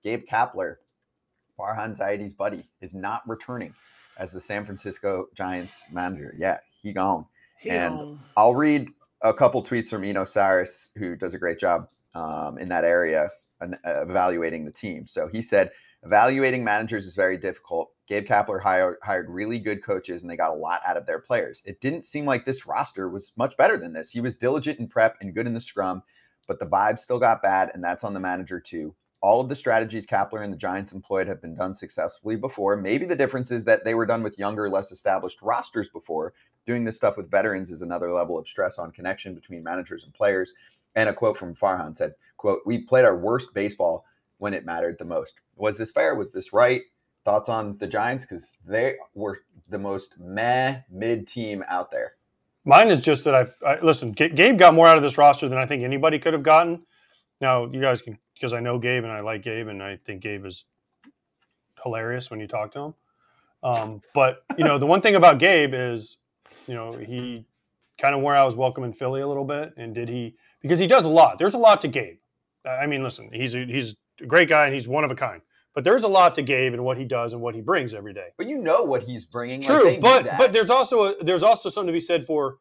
Gabe Kapler, Farhan Zaidi's buddy, is not returning as the San Francisco Giants manager. Yeah, he gone. I'll read a couple tweets from Eno Saris, who does a great job in that area evaluating the team. So he said, evaluating managers is very difficult. Gabe Kapler hired really good coaches, and they got a lot out of their players. It didn't seem like this roster was much better than this. He was diligent in prep and good in the scrum, but the vibes still got bad, and that's on the manager too. All of the strategies Kapler and the Giants employed have been done successfully before. Maybe the difference is that they were done with younger, less established rosters before. Doing this stuff with veterans is another level of stress on connection between managers and players. And a quote from Farhan said, quote, "We played our worst baseball when it mattered the most." Was this fair? Was this right? Thoughts on the Giants? Because they were the most mid team out there. Mine is just that listen, Gabe got more out of this roster than I think anybody could have gotten. Now, you guys can, because I know Gabe and I like Gabe, and I think Gabe is hilarious when you talk to him. But, the one thing about Gabe is, he kind of wore out his welcome in Philly a little bit. And because he does a lot. There's a lot to Gabe. I mean, listen, he's a great guy and he's one of a kind. But there's a lot to Gabe and what he does and what he brings every day. But you know what he's bringing. True, but there's also something to be said for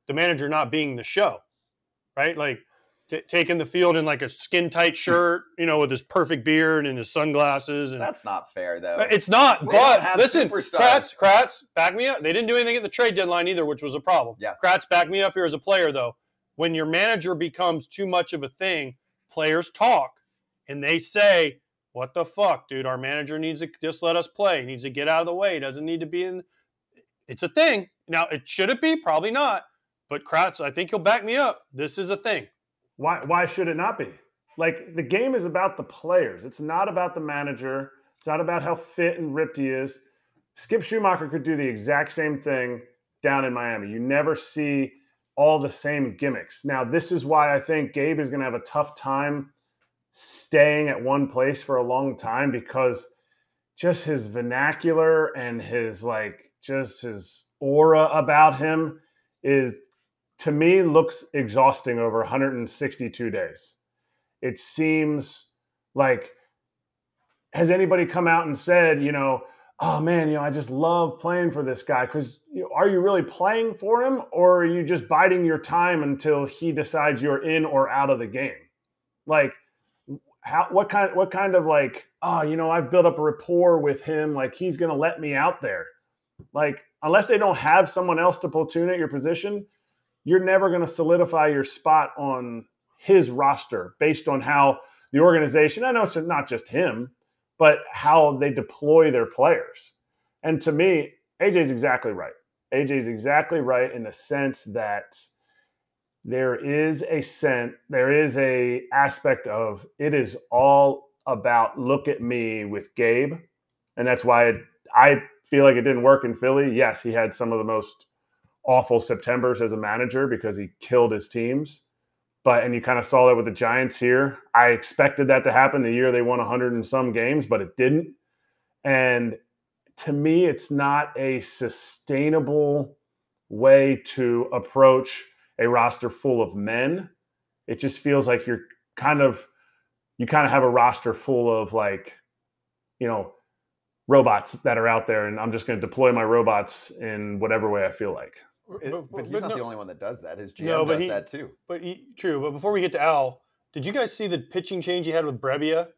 the manager not being the show, right? Like taking the field in like a skin-tight shirt, with his perfect beard and his sunglasses. And that's not fair, though. It's not. But listen, Kratz, back me up. They didn't do anything at the trade deadline either, which was a problem. Yes. Kratz, back me up here as a player, though. When your manager becomes too much of a thing, players talk and they say, "What the fuck, dude? Our manager needs to just let us play. He needs to get out of the way. He doesn't need to be in." It's a thing. Now, should it be? Probably not. But Kratz, I think he'll back me up. This is a thing. Why should it not be? Like, the game is about the players. It's not about the manager. It's not about how fit and ripped he is. Skip Schumacher could do the exact same thing down in Miami. You never see all the same gimmicks. Now, this is why I think Gabe is going to have a tough time staying at one place for a long time, because just his vernacular and his his aura about him to me looks exhausting over 162 days. It seems like, has anybody come out and said, "Oh man, I just love playing for this guy"? Because are you really playing for him, or are you just biding your time until he decides you're in or out of the game? Like, what kind of I've built up a rapport with him, like he's going to let me out there. Like, unless they don't have someone else to platoon at your position, you're never going to solidify your spot on his roster based on how the organization, I know it's not just him, but how they deploy their players. And to me, AJ's exactly right. AJ's exactly right in the sense that there is a aspect of it is all about look at me with Gabe. And that's why I feel like it didn't work in Philly. Yes, he had some of the most awful Septembers as a manager because he killed his teams. And you kind of saw that with the Giants here. I expected that to happen the year they won 100 and some games, but it didn't. And to me, it's not a sustainable way to approach a roster full of men. It just feels like you kind of have a roster full of robots that are out there, and I'm just going to deploy my robots in whatever way I feel like. But he's not the only one that does that. His GM does that too. True. But before we get to Al, did you guys see the pitching change he had with Brebbia?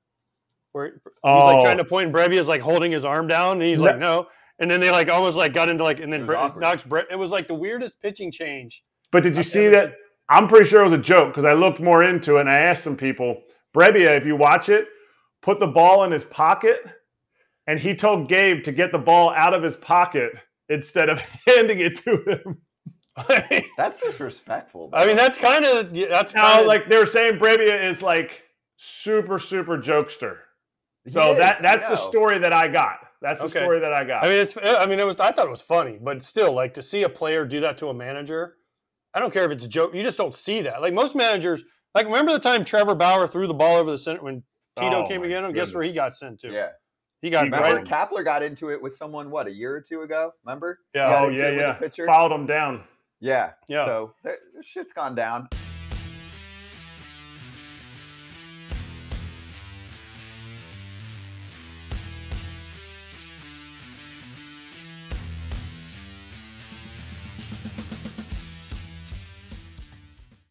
Where he's trying to point, and Brebbia's holding his arm down, and he's like, no. And then they almost got into and then knocks Brett. It was the weirdest pitching change. But did you see that? I'm pretty sure it was a joke because I looked more into it and I asked some people. Brebbia, if you watch it, put the ball in his pocket, and he told Gabe to get the ball out of his pocket instead of handing it to him. That's disrespectful, though. I mean, that's kind of they were saying Brebbia is super, super jokester. So that's the story that I got. That's the story that I got. I thought it was funny, but still, to see a player do that to a manager, I don't care if it's a joke. You just don't see that. Most managers, remember the time Trevor Bauer threw the ball over the center when Tito came again? Guess where he got sent to? Yeah. He got Remember Kapler got into it with someone, a year or two ago? Remember? Yeah. Yeah. Fouled him down. Yeah. So shit's gone down.